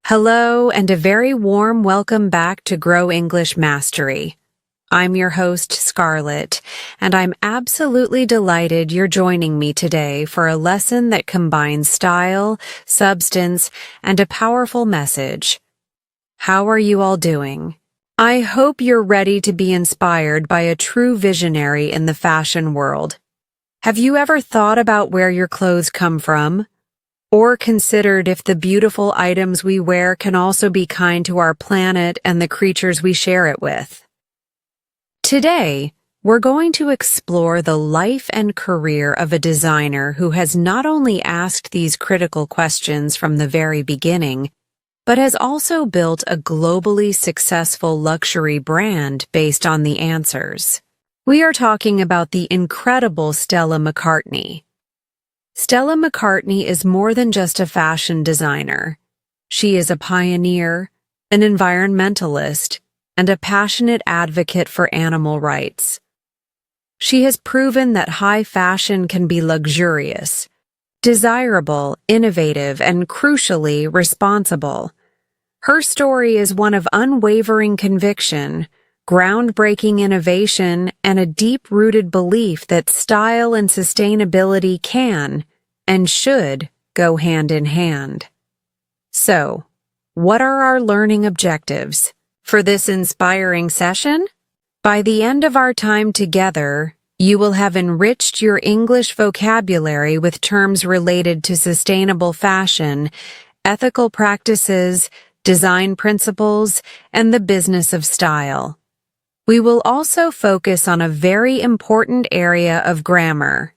Hello, and a very warm welcome back to Grow English Mastery. I'm your host, Scarlett, and I'm absolutely delighted you're joining me today for a lesson that combines style, substance, and a powerful message. How are you all doing? I hope you're ready to be inspired by a true visionary in the fashion world. Have you ever thought about where your clothes come from? Or considered if the beautiful items we wear can also be kind to our planet and the creatures we share it with? Today, we're going to explore the life and career of a designer who has not only asked these critical questions from the very beginning, but has also built a globally successful luxury brand based on the answers. We are talking about the incredible Stella McCartney. Stella McCartney is more than just a fashion designer. She is a pioneer, an environmentalist, and a passionate advocate for animal rights. She has proven that high fashion can be luxurious, desirable, innovative, and crucially responsible. Her story is one of unwavering conviction, groundbreaking innovation, and a deep-rooted belief that style and sustainability can and should go hand in hand. So, what are our learning objectives for this inspiring session? By the end of our time together, you will have enriched your English vocabulary with terms related to sustainable fashion, ethical practices, design principles, and the business of style. We will also focus on a very important area of grammar,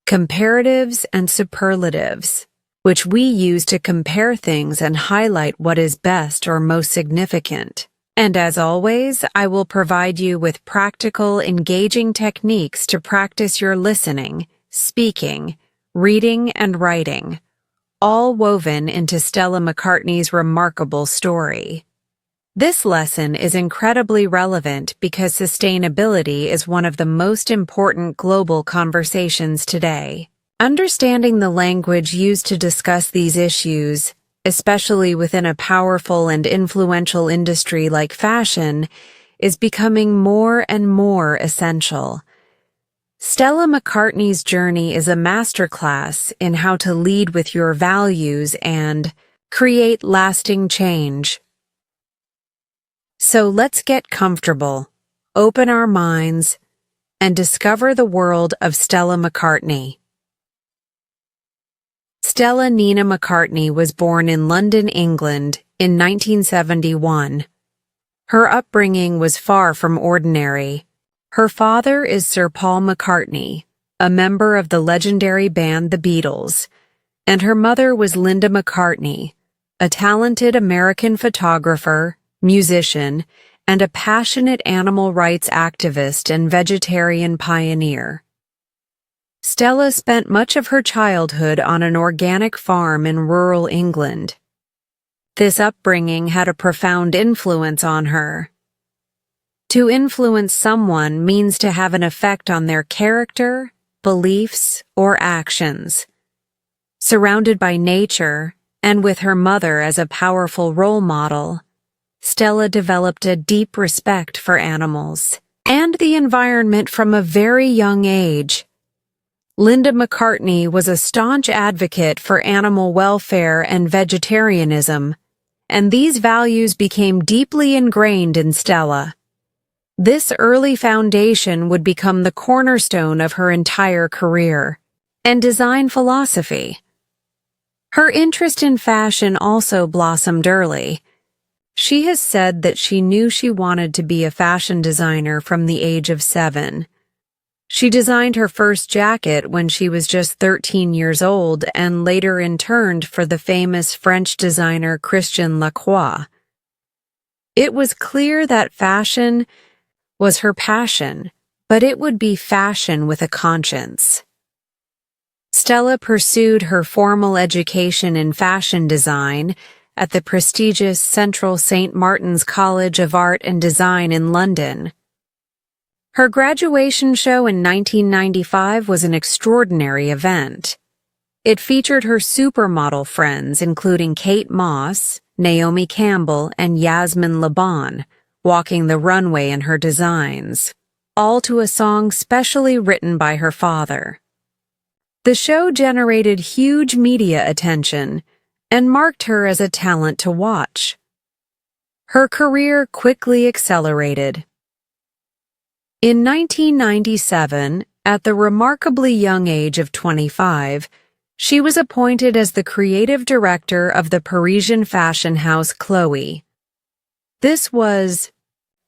comparatives and superlatives, which we use to compare things and highlight what is best or most significant. And as always, I will provide you with practical, engaging techniques to practice your listening, speaking, reading, and writing, all woven into Stella McCartney's remarkable story. This lesson is incredibly relevant because sustainability is one of the most important global conversations today. Understanding the language used to discuss these issues, especially within a powerful and influential industry like fashion, is becoming more and more essential. Stella McCartney's journey is a masterclass in how to lead with your values and create lasting change. So let's get comfortable, open our minds, and discover the world of Stella McCartney. Stella Nina McCartney was born in London, England, in 1971. Her upbringing was far from ordinary. Her father is Sir Paul McCartney, a member of the legendary band The Beatles, and her mother was Linda McCartney, a talented American photographer, musician, and a passionate animal rights activist and vegetarian pioneer. Stella spent much of her childhood on an organic farm in rural England. This upbringing had a profound influence on her. To influence someone means to have an effect on their character, beliefs, or actions. Surrounded by nature, and with her mother as a powerful role model, Stella developed a deep respect for animals and the environment from a very young age. Linda McCartney was a staunch advocate for animal welfare and vegetarianism, and these values became deeply ingrained in Stella. This early foundation would become the cornerstone of her entire career and design philosophy. Her interest in fashion also blossomed early. She has said that she knew she wanted to be a fashion designer from the age of 7. She designed her first jacket when she was just 13 years old and later interned for the famous French designer Christian Lacroix. It was clear that fashion was her passion, but it would be fashion with a conscience. Stella pursued her formal education in fashion design at the prestigious Central St. Martin's College of Art and Design in London. Her graduation show in 1995 was an extraordinary event. It featured her supermodel friends, including Kate Moss, Naomi Campbell, and Yasmin Laban, walking the runway in her designs, all to a song specially written by her father. The show generated huge media attention and marked her as a talent to watch. Her career quickly accelerated. In 1997, at the remarkably young age of 25, she was appointed as the creative director of the Parisian fashion house Chloe. This was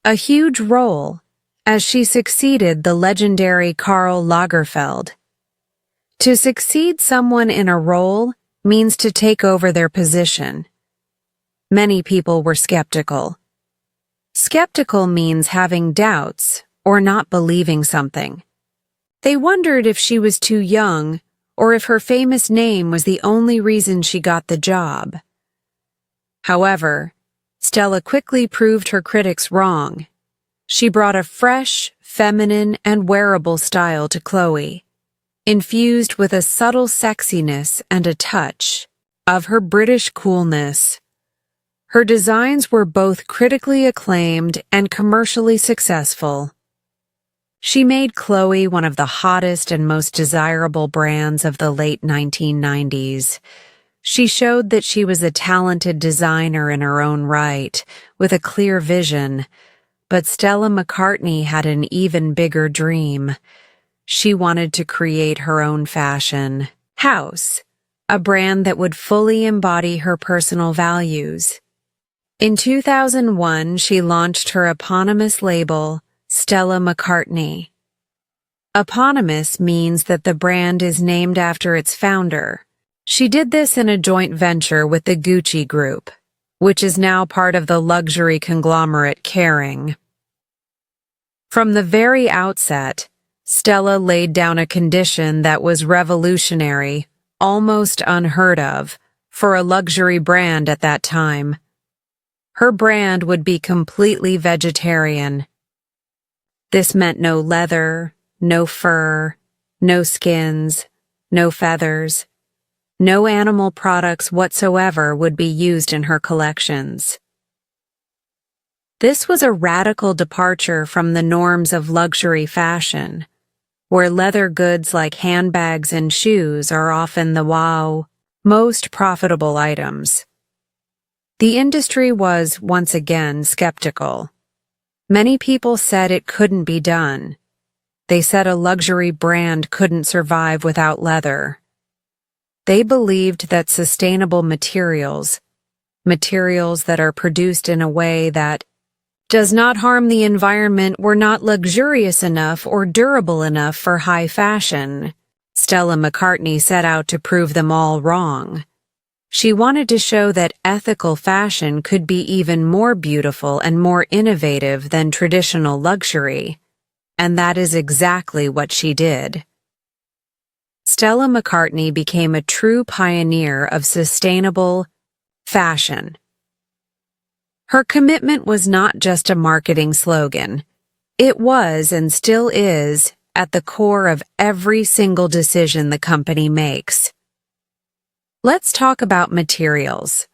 a huge role, as she succeeded the legendary Karl Lagerfeld. To succeed someone in a role means to take over their position. Many people were skeptical. Skeptical means having doubts or not believing something. They wondered if she was too young or if her famous name was the only reason she got the job. However, Stella quickly proved her critics wrong. She brought a fresh, feminine, and wearable style to Chloe, infused with a subtle sexiness and a touch of her British coolness. Her designs were both critically acclaimed and commercially successful. She made Chloe one of the hottest and most desirable brands of the late 1990s. She showed that she was a talented designer in her own right, with a clear vision. But Stella McCartney had an even bigger dream. She wanted to create her own fashion house, a brand that would fully embody her personal values. In 2001, she launched her eponymous label, Stella McCartney. Eponymous means that the brand is named after its founder. She did this in a joint venture with the Gucci Group, which is now part of the luxury conglomerate Kering. From the very outset, Stella laid down a condition that was revolutionary, almost unheard of, for a luxury brand at that time. Her brand would be completely vegetarian. This meant no leather, no fur, no skins, no feathers. No animal products whatsoever would be used in her collections. This was a radical departure from the norms of luxury fashion, where leather goods like handbags and shoes are often the most profitable items. The industry was, once again, skeptical. Many people said it couldn't be done. They said a luxury brand couldn't survive without leather. They believed that sustainable materials that are produced in a way that does not harm the environment, were not luxurious enough or durable enough for high fashion. Stella McCartney set out to prove them all wrong. She wanted to show that ethical fashion could be even more beautiful and more innovative than traditional luxury, and that is exactly what she did. Stella McCartney became a true pioneer of sustainable fashion. Her commitment was not just a marketing slogan. It was, and still is, at the core of every single decision the company makes. Let's talk about materials.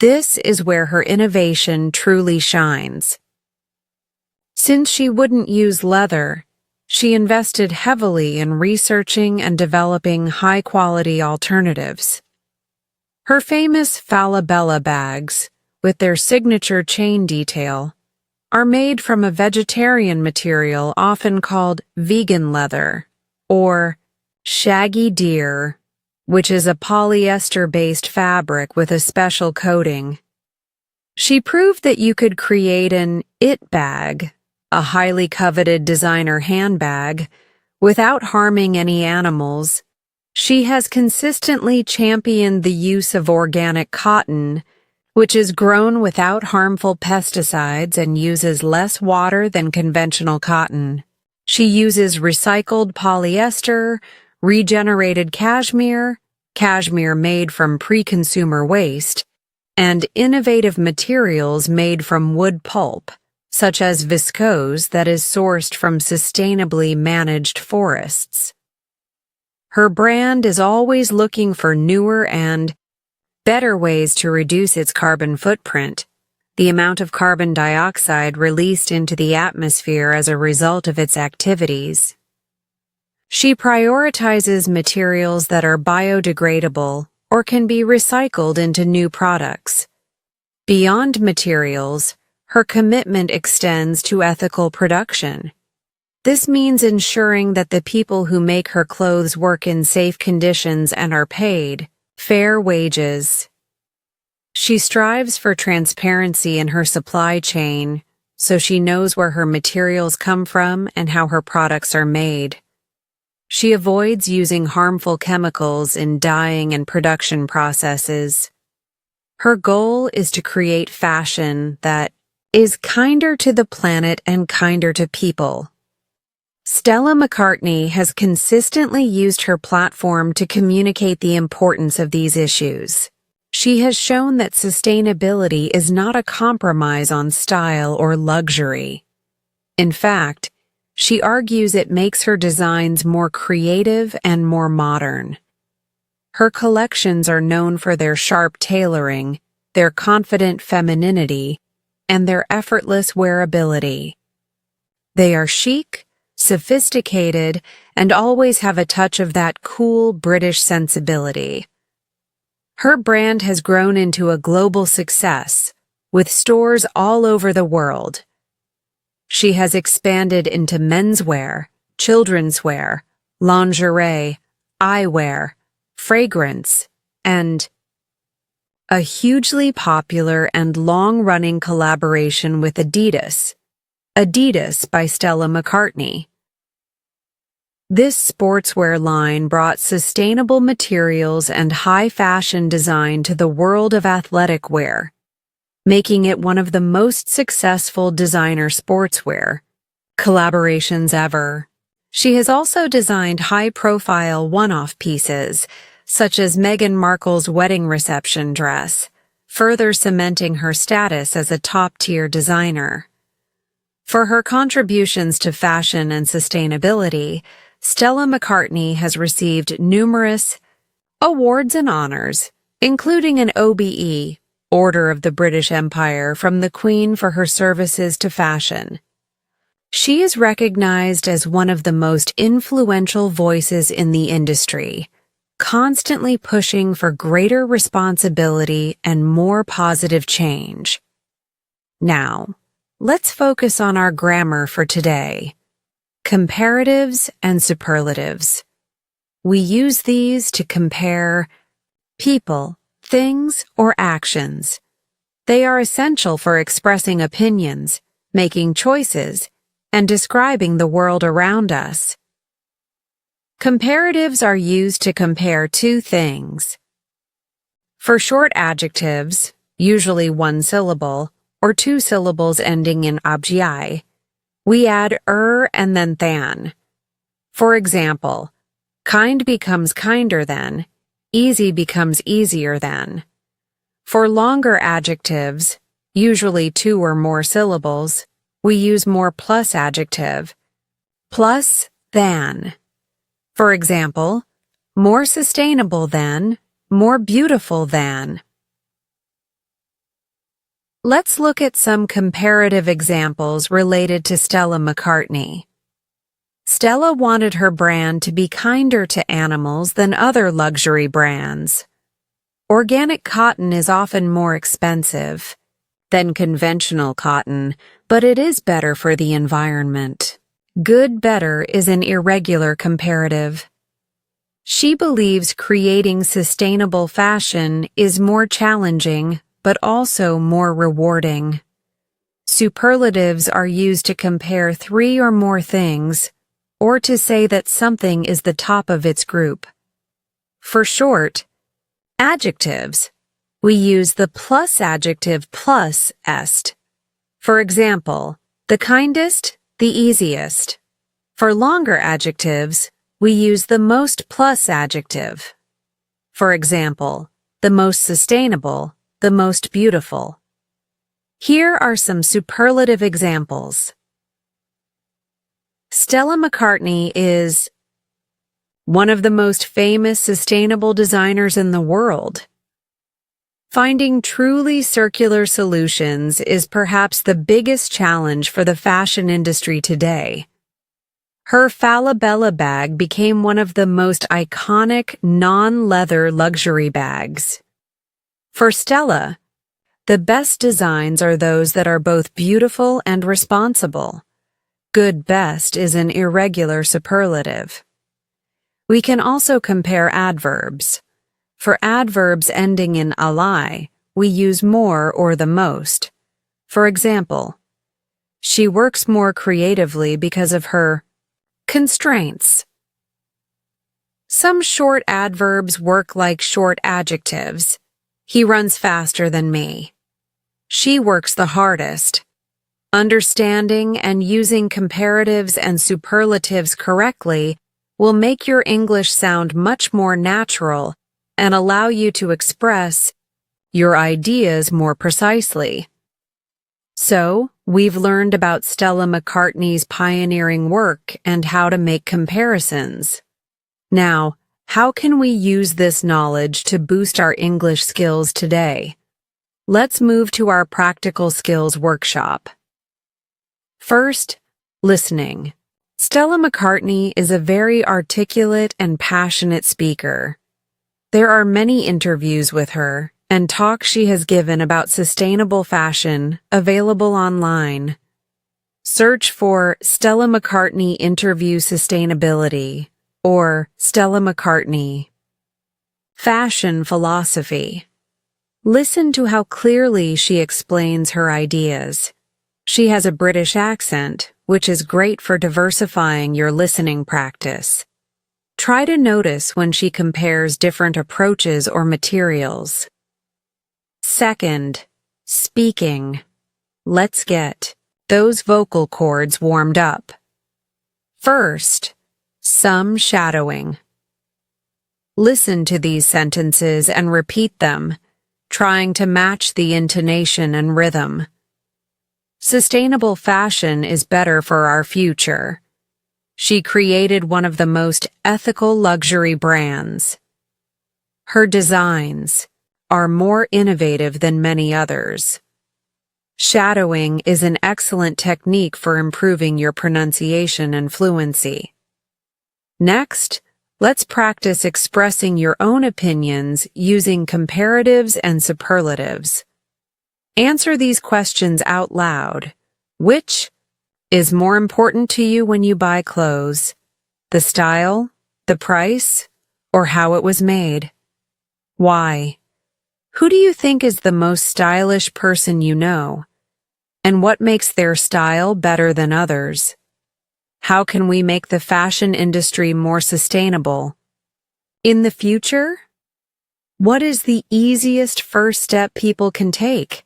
This is where her innovation truly shines. Since she wouldn't use leather, she invested heavily in researching and developing high-quality alternatives. Her famous Falabella bags, with their signature chain detail, are made from a vegetarian material often called vegan leather, or shaggy deer, which is a polyester-based fabric with a special coating. She proved that you could create an it bag, a highly coveted designer handbag, without harming any animals. She has consistently championed the use of organic cotton, which is grown without harmful pesticides and uses less water than conventional cotton. She uses recycled polyester, regenerated cashmere made from pre-consumer waste, and innovative materials made from wood pulp, such as viscose that is sourced from sustainably managed forests. Her brand is always looking for newer and better ways to reduce its carbon footprint, the amount of carbon dioxide released into the atmosphere as a result of its activities. She prioritizes materials that are biodegradable or can be recycled into new products. Beyond materials, her commitment extends to ethical production. This means ensuring that the people who make her clothes work in safe conditions and are paid fair wages. She strives for transparency in her supply chain, so she knows where her materials come from and how her products are made. She avoids using harmful chemicals in dyeing and production processes. Her goal is to create fashion that is kinder to the planet and kinder to people. Stella McCartney has consistently used her platform to communicate the importance of these issues. She has shown that sustainability is not a compromise on style or luxury. In fact, she argues it makes her designs more creative and more modern. Her collections are known for their sharp tailoring, their confident femininity, and their effortless wearability. They are chic, sophisticated, and always have a touch of that cool British sensibility. Her brand has grown into a global success, with stores all over the world. She has expanded into menswear, children's wear, lingerie, eyewear, fragrance, and a hugely popular and long-running collaboration with Adidas by Stella McCartney. This sportswear line brought sustainable materials and high-fashion design to the world of athletic wear, making it one of the most successful designer sportswear collaborations ever. She has also designed high-profile one-off pieces, such as Meghan Markle's wedding reception dress, further cementing her status as a top-tier designer. For her contributions to fashion and sustainability, Stella McCartney has received numerous awards and honors, including an OBE, Order of the British Empire, from the Queen for her services to fashion. She is recognized as one of the most influential voices in the industry, constantly pushing for greater responsibility and more positive change. Now, let's focus on our grammar for today. Comparatives and superlatives. We use these to compare people, things, or actions. They are essential for expressing opinions, making choices, and describing the world around us. Comparatives are used to compare two things. For short adjectives, usually one syllable, or two syllables ending in -ij, we add and then than. For example, kind becomes kinder than, easy becomes easier than. For longer adjectives, usually two or more syllables, we use more plus adjective, plus than. For example, more sustainable than, more beautiful than. Let's look at some comparative examples related to Stella McCartney. Stella wanted her brand to be kinder to animals than other luxury brands. Organic cotton is often more expensive than conventional cotton, but it is better for the environment. Good better is an irregular comparative. She believes creating sustainable fashion is more challenging, but also more rewarding. Superlatives are used to compare three or more things, or to say that something is the top of its group. For short adjectives, we use the plus adjective plus est. For example, the kindest, the easiest. For longer adjectives, we use the most plus adjective. For example, the most sustainable, the most beautiful. Here are some superlative examples. Stella McCartney is one of the most famous sustainable designers in the world. Finding truly circular solutions is perhaps the biggest challenge for the fashion industry today. Her Falabella bag became one of the most iconic non-leather luxury bags. For Stella, the best designs are those that are both beautiful and responsible. Good best is an irregular superlative. We can also compare adverbs. For adverbs ending in -ly, we use more or the most. For example, she works more creatively because of her constraints. Some short adverbs work like short adjectives. He runs faster than me. She works the hardest. Understanding and using comparatives and superlatives correctly will make your English sound much more natural and allow you to express your ideas more precisely. So, we've learned about Stella McCartney's pioneering work and how to make comparisons. Now, how can we use this knowledge to boost our English skills today? Let's move to our practical skills workshop. First, listening. Stella McCartney is a very articulate and passionate speaker. There are many interviews with her and talks she has given about sustainable fashion available online. Search for Stella McCartney Interview Sustainability or Stella McCartney. Fashion philosophy. Listen to how clearly she explains her ideas. She has a British accent, which is great for diversifying your listening practice. Try to notice when she compares different approaches or materials. Second, speaking. Let's get those vocal cords warmed up. First, some shadowing. Listen to these sentences and repeat them, trying to match the intonation and rhythm. Sustainable fashion is better for our future. She created one of the most ethical luxury brands. Her designs are more innovative than many others. Shadowing is an excellent technique for improving your pronunciation and fluency. Next, let's practice expressing your own opinions using comparatives and superlatives. Answer these questions out loud. Which is more important to you when you buy clothes? The style, the price, or how it was made? Why? Who do you think is the most stylish person you know? And what makes their style better than others? How can we make the fashion industry more sustainable? In the future? What is the easiest first step people can take?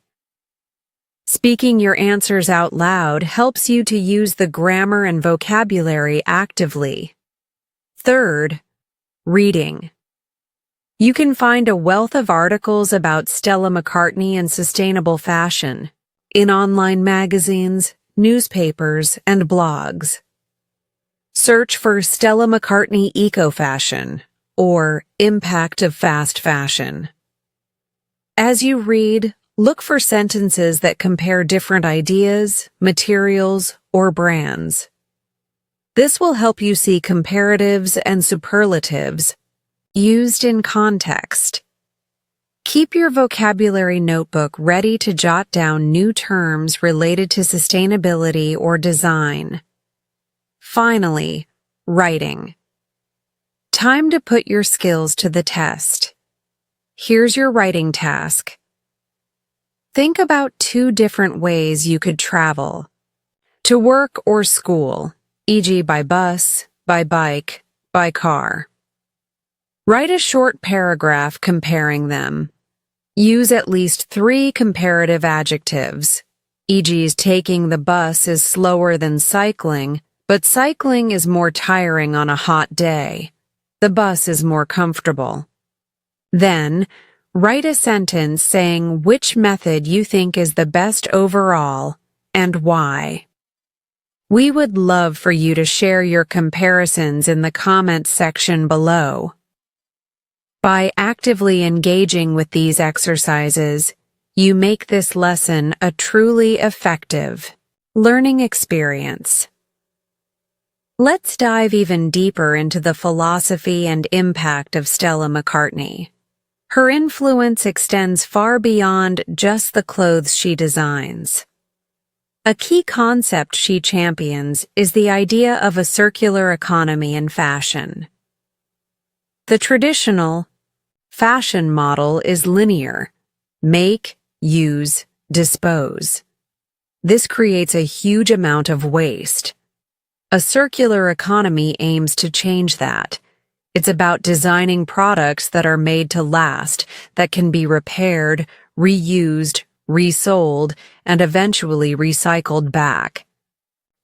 Speaking your answers out loud helps you to use the grammar and vocabulary actively. Third, reading. You can find a wealth of articles about Stella McCartney and sustainable fashion in online magazines, newspapers, and blogs. Search for Stella McCartney Eco-Fashion or Impact of Fast Fashion. As you read, look for sentences that compare different ideas, materials, or brands. This will help you see comparatives and superlatives used in context. Keep your vocabulary notebook ready to jot down new terms related to sustainability or design. Finally, writing. Time to put your skills to the test. Here's your writing task. Think about 2 different ways you could travel. To work or school, e.g. by bus, by bike, by car. Write a short paragraph comparing them. Use at least 3 comparative adjectives, e.g. taking the bus is slower than cycling, but cycling is more tiring on a hot day. The bus is more comfortable. Then, write a sentence saying which method you think is the best overall and why. We would love for you to share your comparisons in the comments section below. By actively engaging with these exercises, you make this lesson a truly effective learning experience. Let's dive even deeper into the philosophy and impact of Stella McCartney. Her influence extends far beyond just the clothes she designs. A key concept she champions is the idea of a circular economy in fashion. The traditional fashion model is linear: make, use, dispose. This creates a huge amount of waste. A circular economy aims to change that. It's about designing products that are made to last, that can be repaired, reused, resold, and eventually recycled back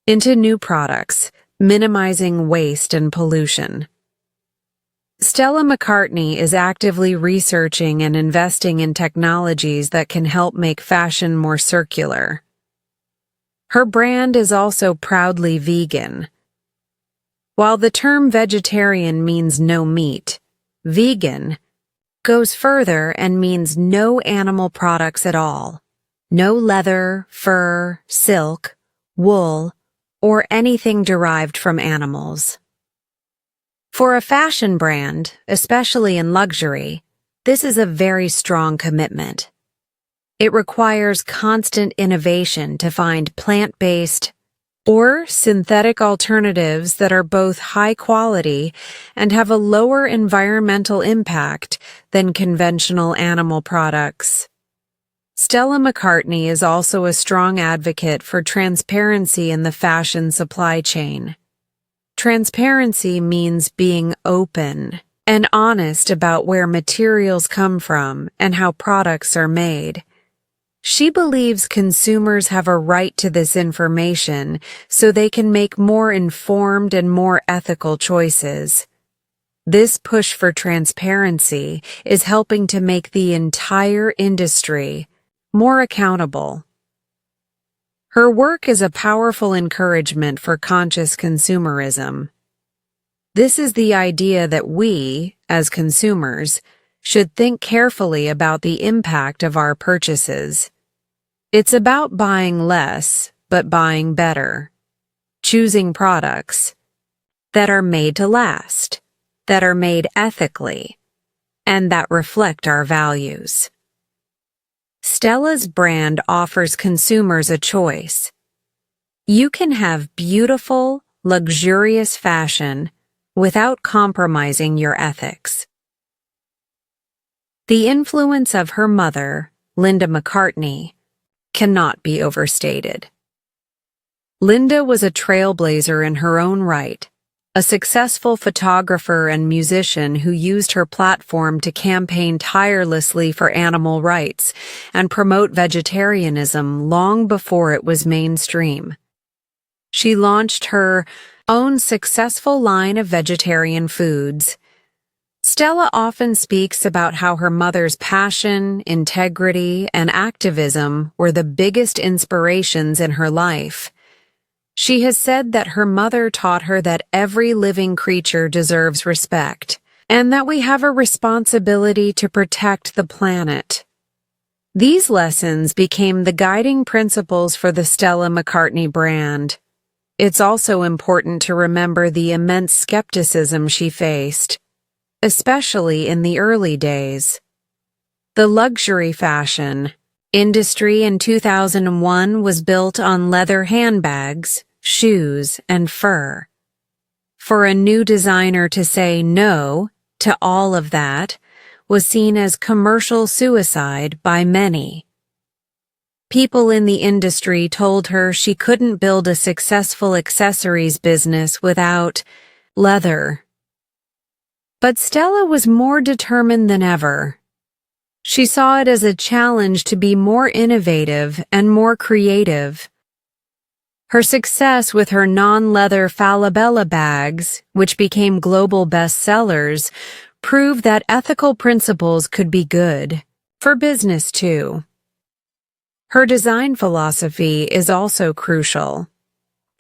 into new products, minimizing waste and pollution. Stella McCartney is actively researching and investing in technologies that can help make fashion more circular. Her brand is also proudly vegan. While the term vegetarian means no meat, vegan goes further and means no animal products at all. No leather, fur, silk, wool, or anything derived from animals. For a fashion brand, especially in luxury, this is a very strong commitment. It requires constant innovation to find plant-based or synthetic alternatives that are both high quality and have a lower environmental impact than conventional animal products. Stella McCartney is also a strong advocate for transparency in the fashion supply chain. Transparency means being open and honest about where materials come from and how products are made. She believes consumers have a right to this information so they can make more informed and more ethical choices. This push for transparency is helping to make the entire industry more accountable. Her work is a powerful encouragement for conscious consumerism. This is the idea that we, as consumers, should think carefully about the impact of our purchases. It's about buying less, but buying better. Choosing products that are made to last, that are made ethically, and that reflect our values. Stella's brand offers consumers a choice. You can have beautiful, luxurious fashion without compromising your ethics. The influence of her mother, Linda McCartney, cannot be overstated. Linda was a trailblazer in her own right, a successful photographer and musician who used her platform to campaign tirelessly for animal rights and promote vegetarianism long before it was mainstream. She launched her own successful line of vegetarian foods. Stella often speaks about how her mother's passion, integrity, and activism were the biggest inspirations in her life. She has said that her mother taught her that every living creature deserves respect, and that we have a responsibility to protect the planet. These lessons became the guiding principles for the Stella McCartney brand. It's also important to remember the immense skepticism she faced, especially in the early days. The luxury fashion industry in 2001 was built on leather handbags, shoes, and fur. For a new designer to say no to all of that was seen as commercial suicide by many. People in the industry told her she couldn't build a successful accessories business without leather. But Stella was more determined than ever. She saw it as a challenge to be more innovative and more creative. Her success with her non-leather Falabella bags, which became global bestsellers, proved that ethical principles could be good for business too. Her design philosophy is also crucial.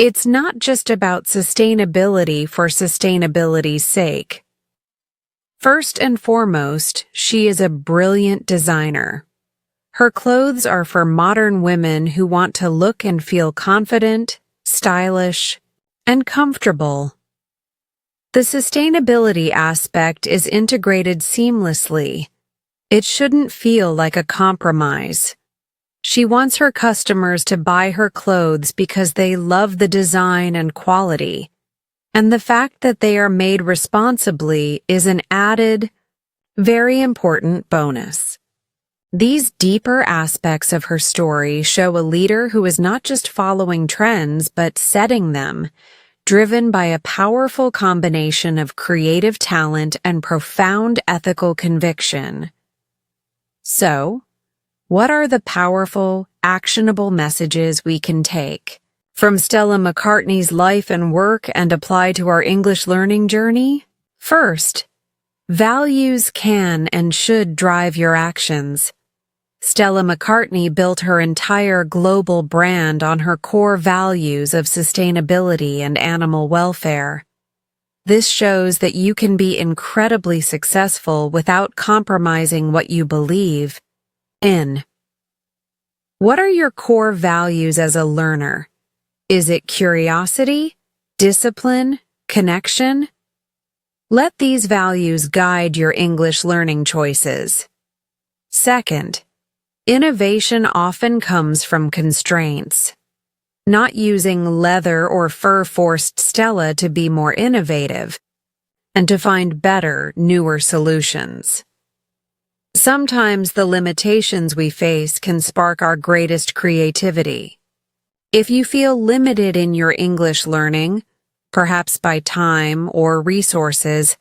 It's not just about sustainability for sustainability's sake. First and foremost, she is a brilliant designer. Her clothes are for modern women who want to look and feel confident, stylish, and comfortable. The sustainability aspect is integrated seamlessly. It shouldn't feel like a compromise. She wants her customers to buy her clothes because they love the design and quality, and the fact that they are made responsibly is an added, very important bonus. These deeper aspects of her story show a leader who is not just following trends but setting them, driven by a powerful combination of creative talent and profound ethical conviction. So, what are the powerful, actionable messages we can take from Stella McCartney's life and work and apply to our English learning journey? First, values can and should drive your actions. Stella McCartney built her entire global brand on her core values of sustainability and animal welfare. This shows that you can be incredibly successful without compromising what you believe in. What are your core values as a learner? Is it curiosity, discipline, connection? Let these values guide your English learning choices. Second, innovation often comes from constraints. Not using leather or fur forced Stella to be more innovative and to find better, newer solutions. Sometimes the limitations we face can spark our greatest creativity. If you feel limited in your English learning, perhaps by time or resources,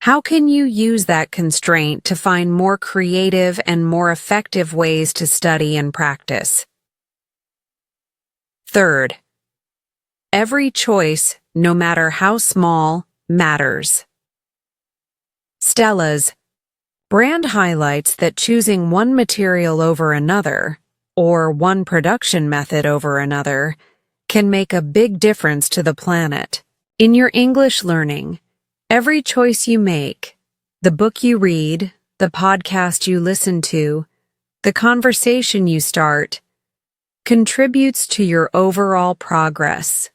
how can you use that constraint to find more creative and more effective ways to study and practice? Third, every choice, no matter how small, matters. Stella's brand highlights that choosing one material over another, or one production method over another, can make a big difference to the planet. In your English learning, every choice you make, the book you read, the podcast you listen to, the conversation you start, contributes to your overall progress.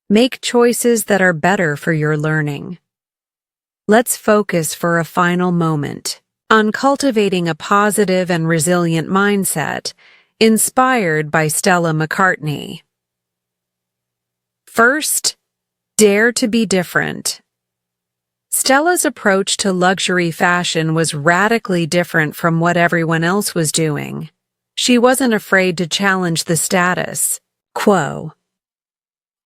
Make choices that are better for your learning. Let's focus for a final moment on cultivating a positive and resilient mindset, inspired by Stella McCartney. First, dare to be different. Stella's approach to luxury fashion was radically different from what everyone else was doing. She wasn't afraid to challenge the status quo.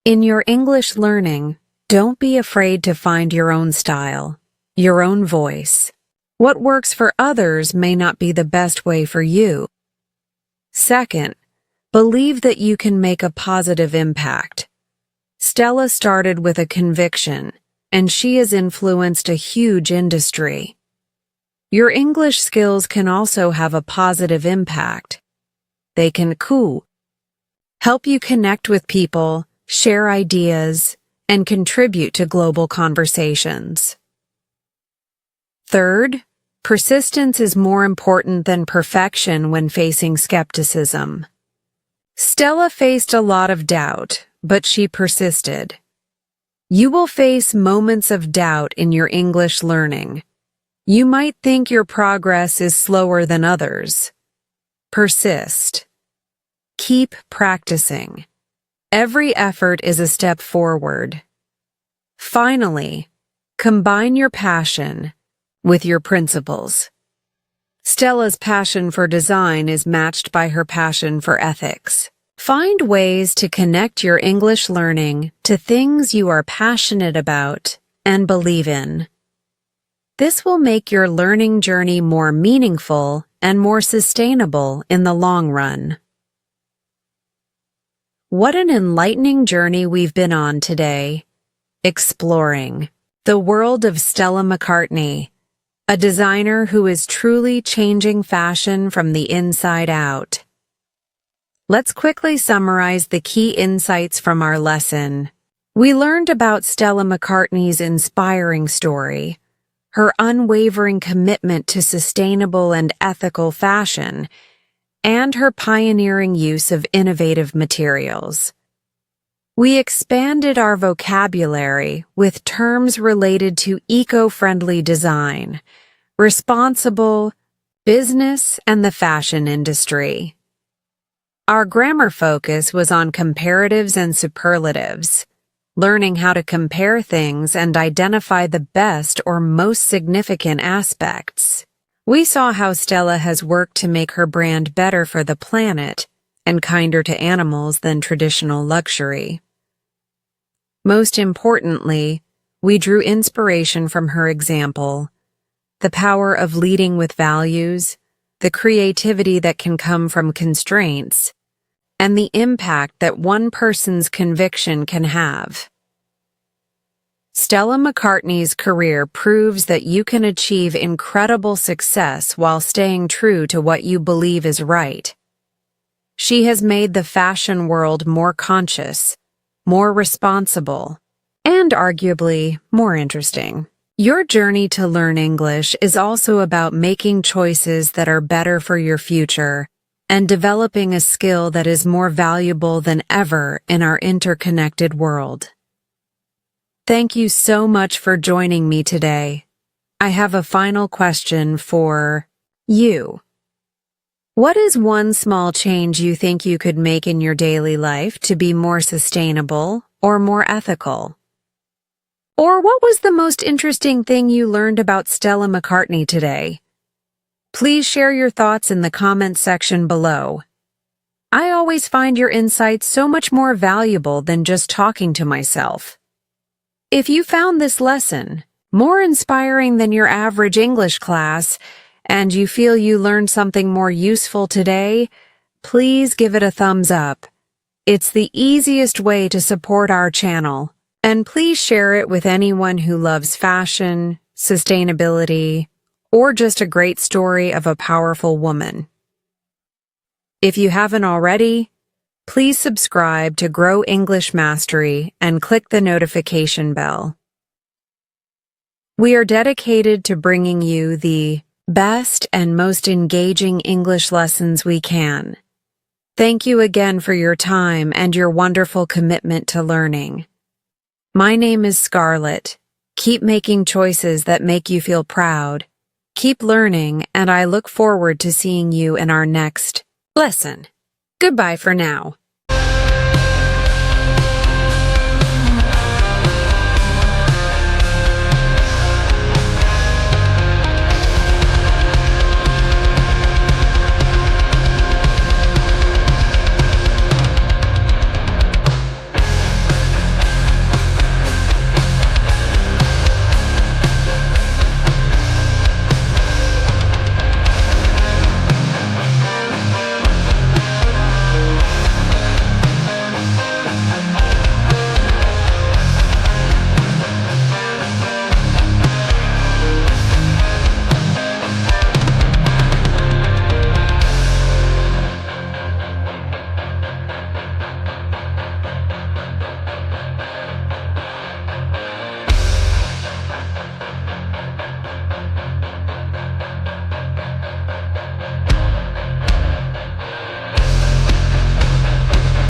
In your English learning, don't be afraid to find your own style, your own voice. What works for others may not be the best way for you. Second, believe that you can make a positive impact. Stella started with a conviction, and she has influenced a huge industry. Your English skills can also have a positive impact. They can help you connect with people, share ideas, and contribute to global conversations. Third, persistence is more important than perfection when facing skepticism. Stella faced a lot of doubt, but she persisted. You will face moments of doubt in your English learning. You might think your progress is slower than others. Persist. Keep practicing. Every effort is a step forward. Finally, combine your passion with your principles. Stella's passion for design is matched by her passion for ethics. Find ways to connect your English learning to things you are passionate about and believe in. This will make your learning journey more meaningful and more sustainable in the long run. What an enlightening journey we've been on today, exploring the world of Stella McCartney, a designer who is truly changing fashion from the inside out. Let's quickly summarize the key insights from our lesson. We learned about Stella McCartney's inspiring story, her unwavering commitment to sustainable and ethical fashion, and her pioneering use of innovative materials. We expanded our vocabulary with terms related to eco-friendly design, responsible, business, and the fashion industry. Our grammar focus was on comparatives and superlatives, learning how to compare things and identify the best or most significant aspects. We saw how Stella has worked to make her brand better for the planet and kinder to animals than traditional luxury. Most importantly, we drew inspiration from her example, the power of leading with values, the creativity that can come from constraints, and the impact that one person's conviction can have. Stella McCartney's career proves that you can achieve incredible success while staying true to what you believe is right. She has made the fashion world more conscious, more responsible, and arguably more interesting. Your journey to learn English is also about making choices that are better for your future and developing a skill that is more valuable than ever in our interconnected world. Thank you so much for joining me today. I have a final question for you. What is one small change you think you could make in your daily life to be more sustainable or more ethical? Or what was the most interesting thing you learned about Stella McCartney today? Please share your thoughts in the comments section below. I always find your insights so much more valuable than just talking to myself. If you found this lesson more inspiring than your average English class, and you feel you learned something more useful today, please give it a thumbs up. It's the easiest way to support our channel, and please share it with anyone who loves fashion, sustainability, or just a great story of a powerful woman. If you haven't already, please subscribe to Grow English Mastery and click the notification bell. We are dedicated to bringing you the best and most engaging English lessons we can. Thank you again for your time and your wonderful commitment to learning. My name is Scarlett. Keep making choices that make you feel proud. Keep learning, and I look forward to seeing you in our next lesson. Goodbye for now.